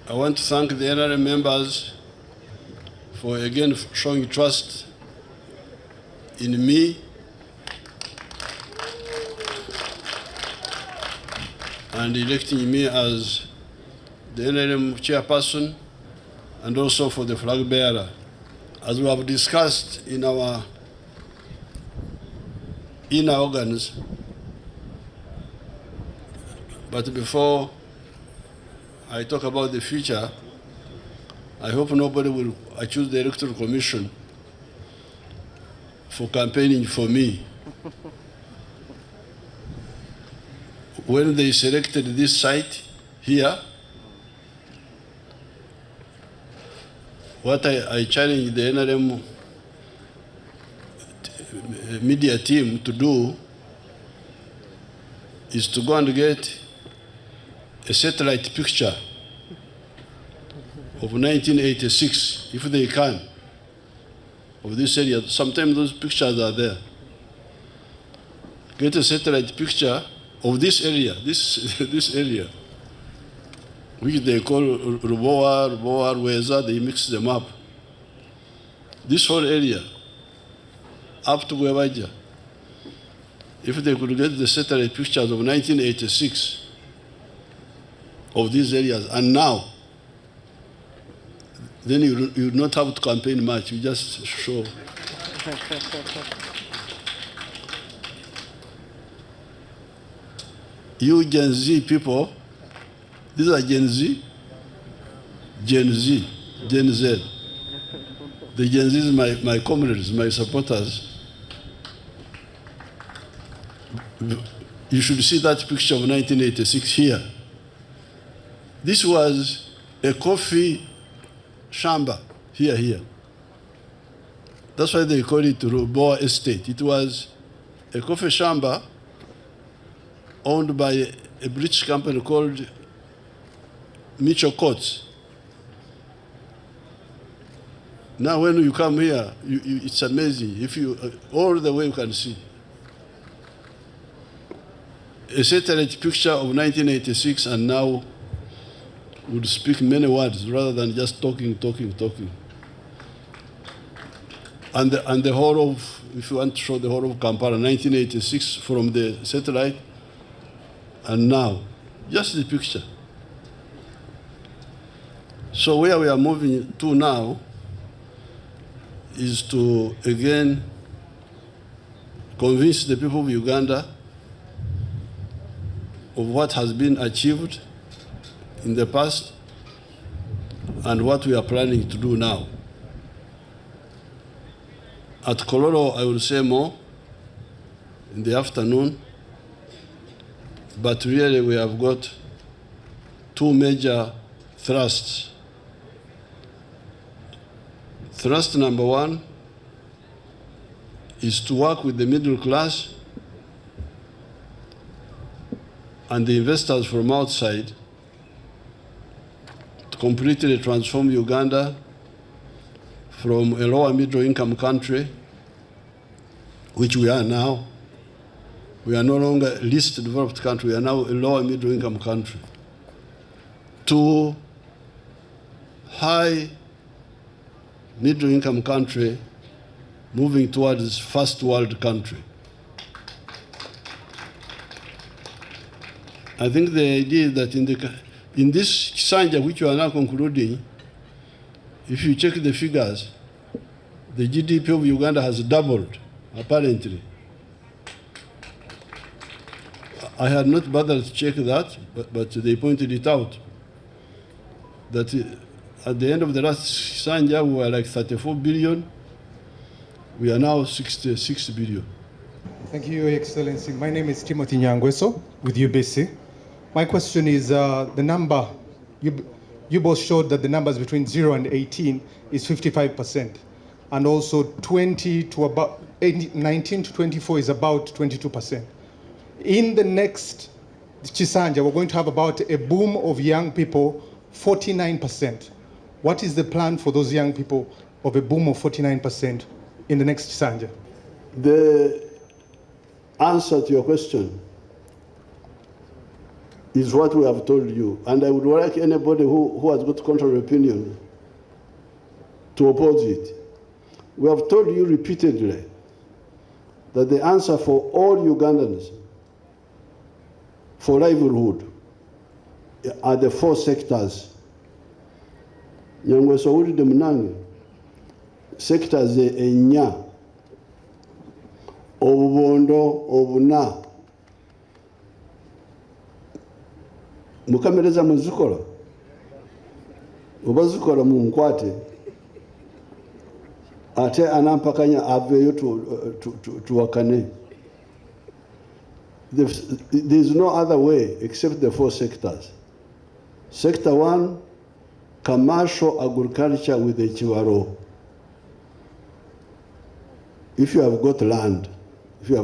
I want to thank the NRM members for again showing trust in me and electing me as the NRM chairperson, and also for the flag bearer. As we have discussed in our inner organs, but before I talk about the future, I hope nobody will accuse the Electoral Commission for campaigning for me. When they selected this site here, what I challenged the NRM media team to do is to go and get a satellite picture of 1986, if they can, of this area. Sometimes those pictures are there. Get a satellite picture of this area, this area, which they call Lubowa, Weza, they mix them up. This whole area, up to Gwebaja. If they could get the satellite pictures of 1986 of these areas, and now, then you not have to campaign much, you just show. You Gen Z people, these are Gen Z, Gen Z. The Gen Z is my comrades, my supporters. You should see that picture of 1986 here. This was a coffee shamba here. That's why they call it Lubowa Estate. It was a coffee shamba owned by a British company called Mitchell Courts. Now when you come here, it's amazing. If you, all the way you can see. A satellite picture of 1986 and now would speak many words rather than just talking. And the whole of, if you want to show the whole of Kampala, 1986 from the satellite, and now, just the picture. So where we are moving to now is to, again, convince the people of Uganda of what has been achieved in the past and what we are planning to do now. At Kololo, I will say more in the afternoon, but really we have got two major thrusts. Thrust number one is to work with the middle class and the investors from outside to completely transform Uganda from a lower middle income country, which we are now. We are no longer a least developed country, we are now a lower middle income country, to high middle income country moving towards first world country. I think the idea is that in this Kisanja, which you are now concluding, if you check the figures, the GDP of Uganda has doubled, apparently. I had not bothered to check that, but they pointed it out. That at the end of the last Kisanja, we were like 34 billion. We are now 66 billion. Thank you, Your Excellency. My name is Timothy Nyangweso with UBC. My question is the number, you both showed that the numbers between 0 and 18 is 55%. And also 19 to 24 is about 22%. In the next Chisanja, we're going to have about a boom of young people, 49%. What is the plan for those young people of a boom of 49% in the next Chisanja? The answer to your question is what we have told you. And I would like anybody who has got contrary opinion to oppose it. We have told you repeatedly that the answer for all Ugandans for livelihood are the 4 sectors. Nyangwe Saudi de Munange, sectors enya, obubondo, obuna. Mukamereza muzikola. Obazikola munkwate. Ate anampakanya aveyo to wakane. There is no other way except the 4 sectors. Sector 1, commercial agriculture with the Chiwaro. If you have got land, if you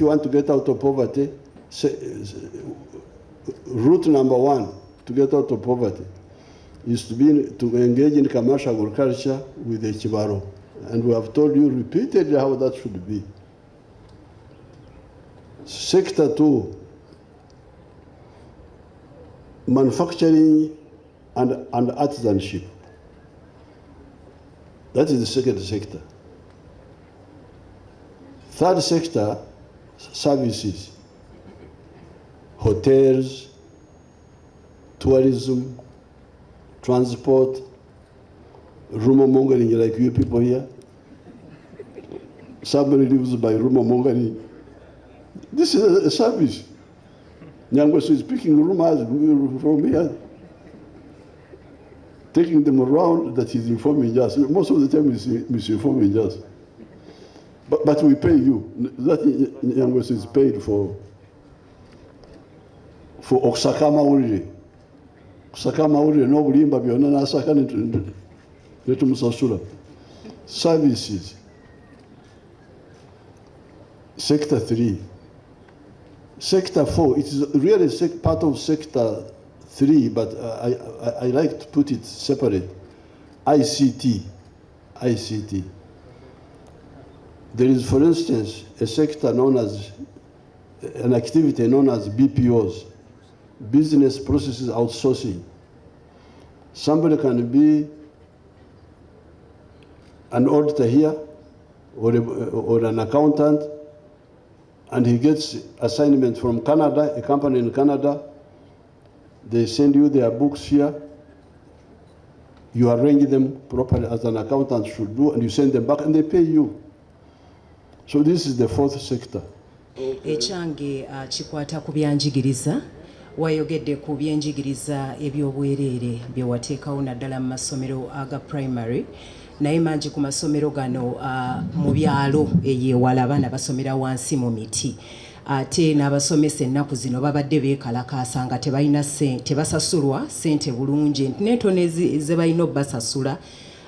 want to get out of poverty, route number 1 to get out of poverty is to engage in commercial agriculture with the Chibaro. And we have told you repeatedly how that should be. Sector 2, manufacturing and artisanship. That is the second sector. Third sector, services, hotels, tourism, transport, rumor mongering like you people here. Somebody lives by rumor mongering. This is a service. Nyangweso is picking rumors from here, taking them around that he's informing us. Most of the time he's misinforming us. But we pay you. That Nyangweso is paid for Oksakama Uri. Oksakama Uri, no Bulimba, Bionana Sakan, Netumusasura. Services. Sector 3. Sector 4, it is really part of Sector 3, but I like to put it separate. ICT. There is, for instance, a sector known as, an activity known as BPOs, Business Processes Outsourcing. Somebody can be an auditor here or an accountant, and he gets assignment from Canada, a company in Canada. They send you their books here. You arrange them properly as an accountant should do, and you send them back, and they pay you. So this is the 4th sector. Echange chikwata ku byanjigiriza wayogedde ku byenjigiriza ebyobwerere bye wateekawo naddala mu masomero aga primary naye mangi ku masomero gano mu byalo eyeewala abaana basomera wansi mu miti ate n'abasomesa ennaku zino babadde beekalakaasa nga tebasasulwa ssente bulungi n'entono ze balina obbasasula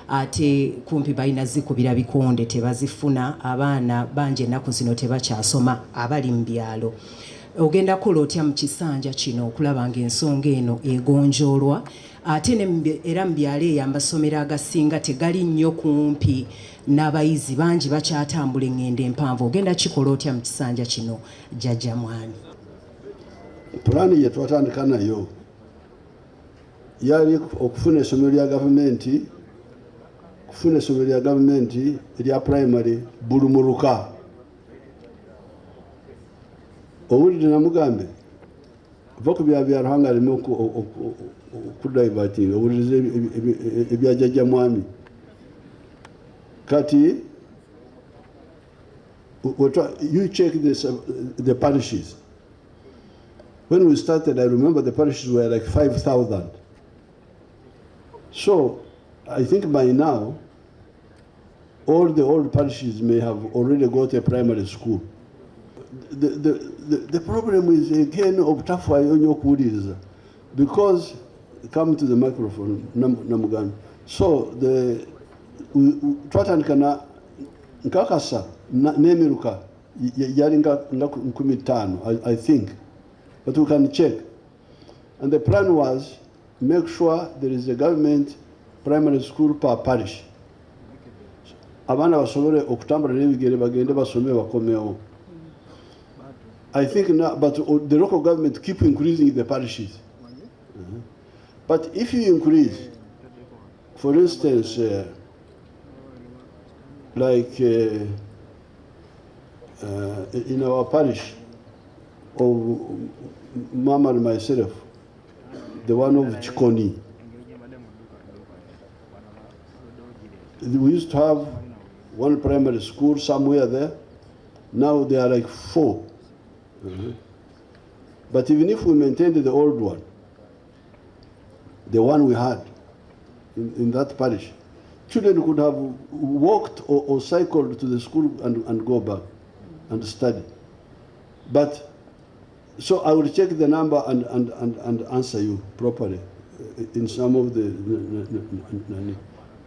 ate kumpi balina zikubira bikonde tebazifuna abaana bangi ennaku zino tebakyasoma abali mu byalo. Ogenda kukola otya mu kisanja kino okulaba ng'ensonga eno egonjoolwa ate era mu byalo eyo amasomero agasinga tegali nnyo kumpi n'abayizi bangi bakyatambula eŋŋendo empanvu ogenda kikola otya mu kisanja kino Jjajja Mwani? Pulaani gye twatandika nayo yali okufuna essomero lya gavumenti erya primary bulumuruka. Owulidde namugambe va ku byabyalo hanga aleme okudivatinga owuliriza ebya Jjajja Mwami kati you check the parishes. When we started, I remember the parishes were like 5,000. So I think by now all the old parishes may have already got a primary school. The problem is again of because come to the microphone Namugan. So twatandikana nkakasa nemiruka yalinga 15 I think, but we can check. And the plan was make sure there is a government primary school per parish. Abana basobole okutambula n'ebigere bagende basome bakomewo. I think now, but the local government keep increasing the parishes. But if you increase, for instance, like in our parish of Mama and myself, the one of Chikoni, we used to have one primary school somewhere there. Now there are like 4. But even if we maintained the old one, the one we had in that parish, children could have walked or cycled to the school and go back and study. But, so I will check the number and answer you properly in some of the